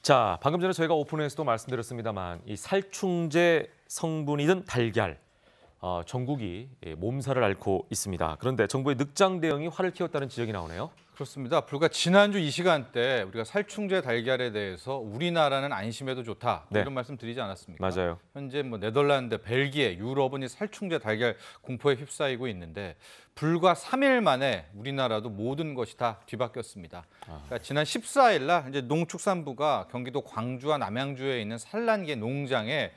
자, 방금 전에 저희가 오픈에서도 말씀드렸습니다만 이 살충제 성분이 든 달걀, 전국이 몸살을 앓고 있습니다. 그런데 정부의 늑장 대응이 화를 키웠다는 지적이 나오네요. 그렇습니다. 불과 지난주 이 시간대 우리가 살충제 달걀에 대해서 우리나라는 안심해도 좋다 네. 이런 말씀 드리지 않았습니까? 맞아요. 현재 네덜란드, 벨기에, 유럽은 이 살충제 달걀 공포에 휩싸이고 있는데 불과 3일 만에 우리나라도 모든 것이 다 뒤바뀌었습니다. 그러니까 지난 14일 날 이제 농축산부가 경기도 광주와 남양주에 있는 산란계 농장에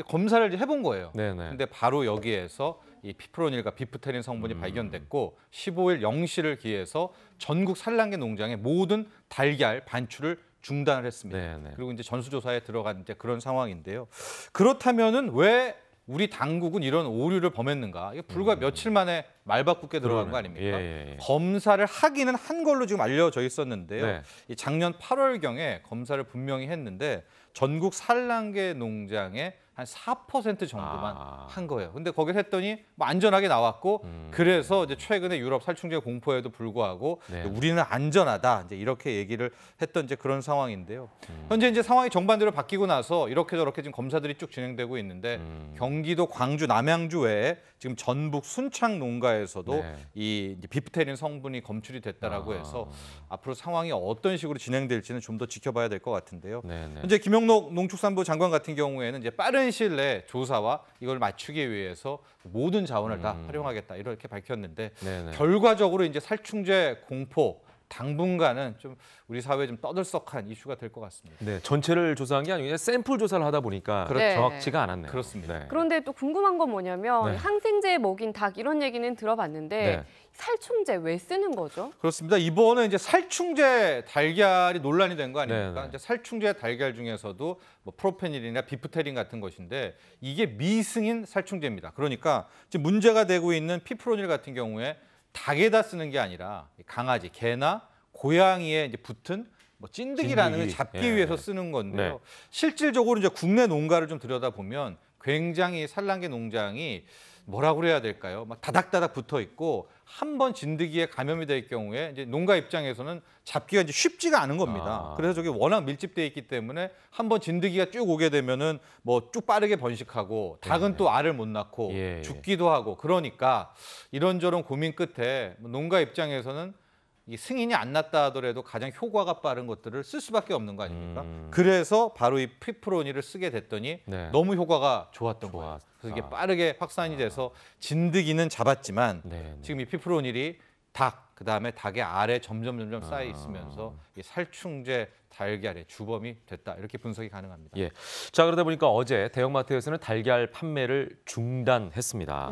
검사를 해본 거예요. 근데 바로 여기에서 이 피프로닐과 비프테린 성분이 발견됐고 15일 0시를 기해서 전국 산란계 농장의 모든 달걀 반출을 중단을 했습니다. 그리고 이제 전수조사에 들어간 이제 그런 상황인데요. 그렇다면은 왜 우리 당국은 이런 오류를 범했는가? 이게 불과 며칠 만에 말바꾸게 들어간 거 아닙니까? 검사를 하기는 한 걸로 지금 알려져 있었는데요. 이 작년 8월경에 검사를 분명히 했는데 전국 산란계 농장에 한 4% 정도만 한 거예요. 근데 거기를 했더니 뭐 안전하게 나왔고 그래서 이제 최근에 유럽 살충제 공포에도 불구하고 우리는 안전하다 이제 이렇게 얘기를 했던 이제 그런 상황인데요. 현재 이제 상황이 정반대로 바뀌고 나서 이렇게 저렇게 지금 검사들이 쭉 진행되고 있는데 경기도 광주, 남양주 외에 지금 전북 순창 농가에서도 이 비프테린 성분이 검출이 됐다라고 해서 앞으로 상황이 어떤 식으로 진행될지는 좀 더 지켜봐야 될 것 같은데요. 현재 김영록 농축산부 장관 같은 경우에는 이제 빠른 시일 내에 조사와 이걸 맞추기 위해서 모든 자원을 다 활용하겠다 이렇게 밝혔는데 결과적으로 이제 살충제 공포 당분간은 좀 우리 사회에 좀 떠들썩한 이슈가 될 것 같습니다. 네, 전체를 조사한 게 아니고 그냥 샘플 조사를 하다 보니까 정확치가 않았네요. 그렇습니다. 그런데 또 궁금한 건 뭐냐면 항생제에 먹인 닭 이런 얘기는 들어봤는데 살충제 왜 쓰는 거죠? 그렇습니다. 이번에 이제 살충제 달걀이 논란이 된 거 아닙니까? 이제 살충제 달걀 중에서도 뭐 프로페닐이나 비프테린 같은 것인데 이게 미승인 살충제입니다. 그러니까 지금 문제가 되고 있는 피프로닐 같은 경우에 닭에다 쓰는 게 아니라 강아지, 개나 고양이에 이제 붙은 뭐 찐득이라는 걸 잡기 위해서 쓰는 건데요. 실질적으로 이제 국내 농가를 좀 들여다보면 굉장히 산란계 농장이 뭐라고 그래야 될까요? 막 다닥다닥 붙어 있고 한 번 진드기에 감염이 될 경우에 이제 농가 입장에서는 잡기가 이제 쉽지가 않은 겁니다. 그래서 저게 워낙 밀집돼 있기 때문에 한 번 진드기가 쭉 오게 되면은 뭐 쭉 빠르게 번식하고 닭은 또 알을 못 낳고 죽기도 하고 그러니까 이런저런 고민 끝에 농가 입장에서는 이 승인이 안 났다 하더라도 가장 효과가 빠른 것들을 쓸 수밖에 없는 거 아닙니까? 그래서 바로 이 피프로닐을 쓰게 됐더니 너무 효과가 좋았던 거예요. 그래서 이게 빠르게 확산이 돼서 진드기는 잡았지만 지금 이 피프로닐이 닭, 그다음에 닭의 알에 점점 쌓여 있으면서 이 살충제 달걀의 주범이 됐다. 이렇게 분석이 가능합니다. 자, 그러다 보니까 어제 대형마트에서는 달걀 판매를 중단했습니다.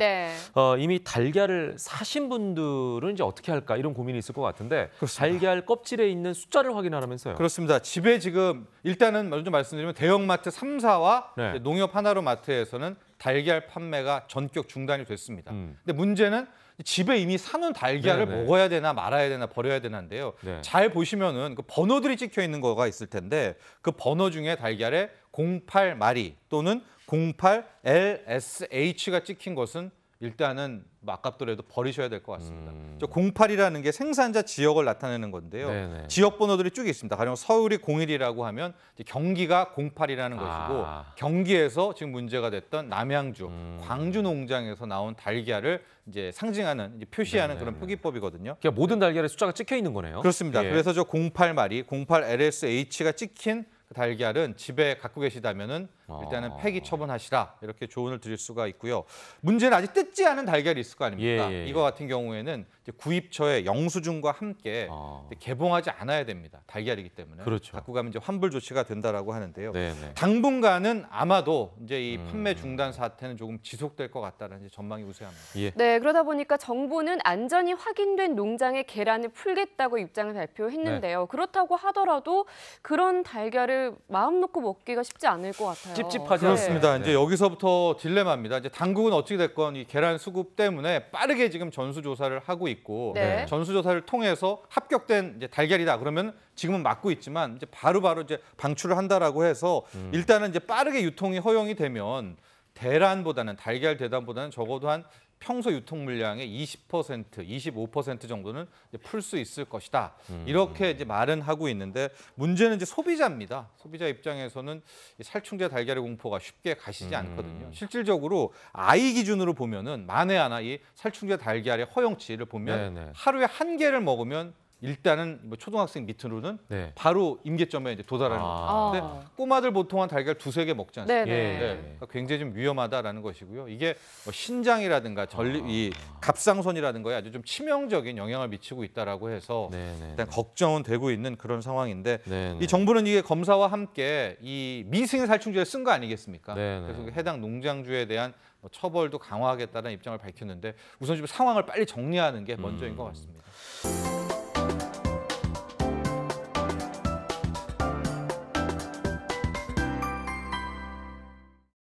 이미 달걀을 사신 분들은 이제 어떻게 할까 이런 고민이 있을 것 같은데 달걀 껍질에 있는 숫자를 확인하라면서요. 그렇습니다. 집에 지금 일단은 먼저 말씀드리면 대형마트 3사와 농협 하나로 마트에서는 달걀 판매가 전격 중단이 됐습니다. 근데 문제는 집에 이미 사놓은 달걀을 먹어야 되나 말아야 되나 버려야 되나인데요. 잘 보시면은 그 번호들이 찍혀 있는 거가 있을 텐데 그 번호 중에 달걀에 08 마리 또는 08LSH가 찍힌 것은 일단은 아깝더라도 버리셔야 될 것 같습니다. 08이라는 게 생산자 지역을 나타내는 건데요. 지역 번호들이 쭉 있습니다. 가령 서울이 01이라고 하면 경기가 08이라는 것이고 경기에서 지금 문제가 됐던 남양주, 광주 농장에서 나온 달걀을 이제 상징하는 이제 표시하는 그런 표기법이거든요. 그러니까 모든 달걀에 숫자가 찍혀 있는 거네요. 그렇습니다. 그래서 저 08마리, 08LSH가 찍힌 달걀은 집에 갖고 계시다면은 일단은 폐기 처분하시라 이렇게 조언을 드릴 수가 있고요. 문제는 아직 뜯지 않은 달걀이 있을 거 아닙니까? 이거 같은 경우에는 이제 구입처에 영수증과 함께 개봉하지 않아야 됩니다. 달걀이기 때문에 갖고 가면 이제 환불 조치가 된다라고 하는데요. 당분간은 아마도 이제 이 판매 중단 사태는 조금 지속될 것 같다는 전망이 우세합니다. 네, 그러다 보니까 정부는 안전이 확인된 농장의 계란을 풀겠다고 입장을 발표했는데요. 그렇다고 하더라도 그런 달걀을 마음 놓고 먹기가 쉽지 않을 것 같아요. 찝찝하지 그렇습니다. 이제 여기서부터 딜레마입니다. 이제 당국은 어찌 됐건 이 계란 수급 때문에 빠르게 지금 전수조사를 하고 있고 전수조사를 통해서 합격된 이제 달걀이다 그러면 지금은 막고 있지만 이제 바로바로 이제 방출을 한다라고 해서 일단은 이제 빠르게 유통이 허용이 되면 대란보다는 달걀 대란보다는 적어도 한 평소 유통 물량의 20%, 25% 정도는 풀 수 있을 것이다. 이렇게 이제 말은 하고 있는데 문제는 이제 소비자입니다. 소비자 입장에서는 이 살충제 달걀의 공포가 쉽게 가시지 않거든요. 실질적으로 아이 기준으로 보면은 만에 하나 이 살충제 달걀의 허용치를 보면 네네. 하루에 한 개를 먹으면 일단은 뭐 초등학생 밑으로는 네. 바로 임계점에 이제 도달하는 거죠. 근데 꼬마들 보통 한 달걀 2-3개 먹지 않습니까? 네네. 네. 그러니까 굉장히 좀 위험하다라는 것이고요. 이게 뭐 신장이라든가 이 갑상선이라든가에 아주 좀 치명적인 영향을 미치고 있다라고 해서 네네. 일단 걱정은 되고 있는 그런 상황인데 네네. 이 정부는 이게 검사와 함께 이 미생 살충제를 쓴 거 아니겠습니까? 네네. 그래서 해당 농장주에 대한 처벌도 강화하겠다는 입장을 밝혔는데 우선 좀 상황을 빨리 정리하는 게 먼저인 것 같습니다.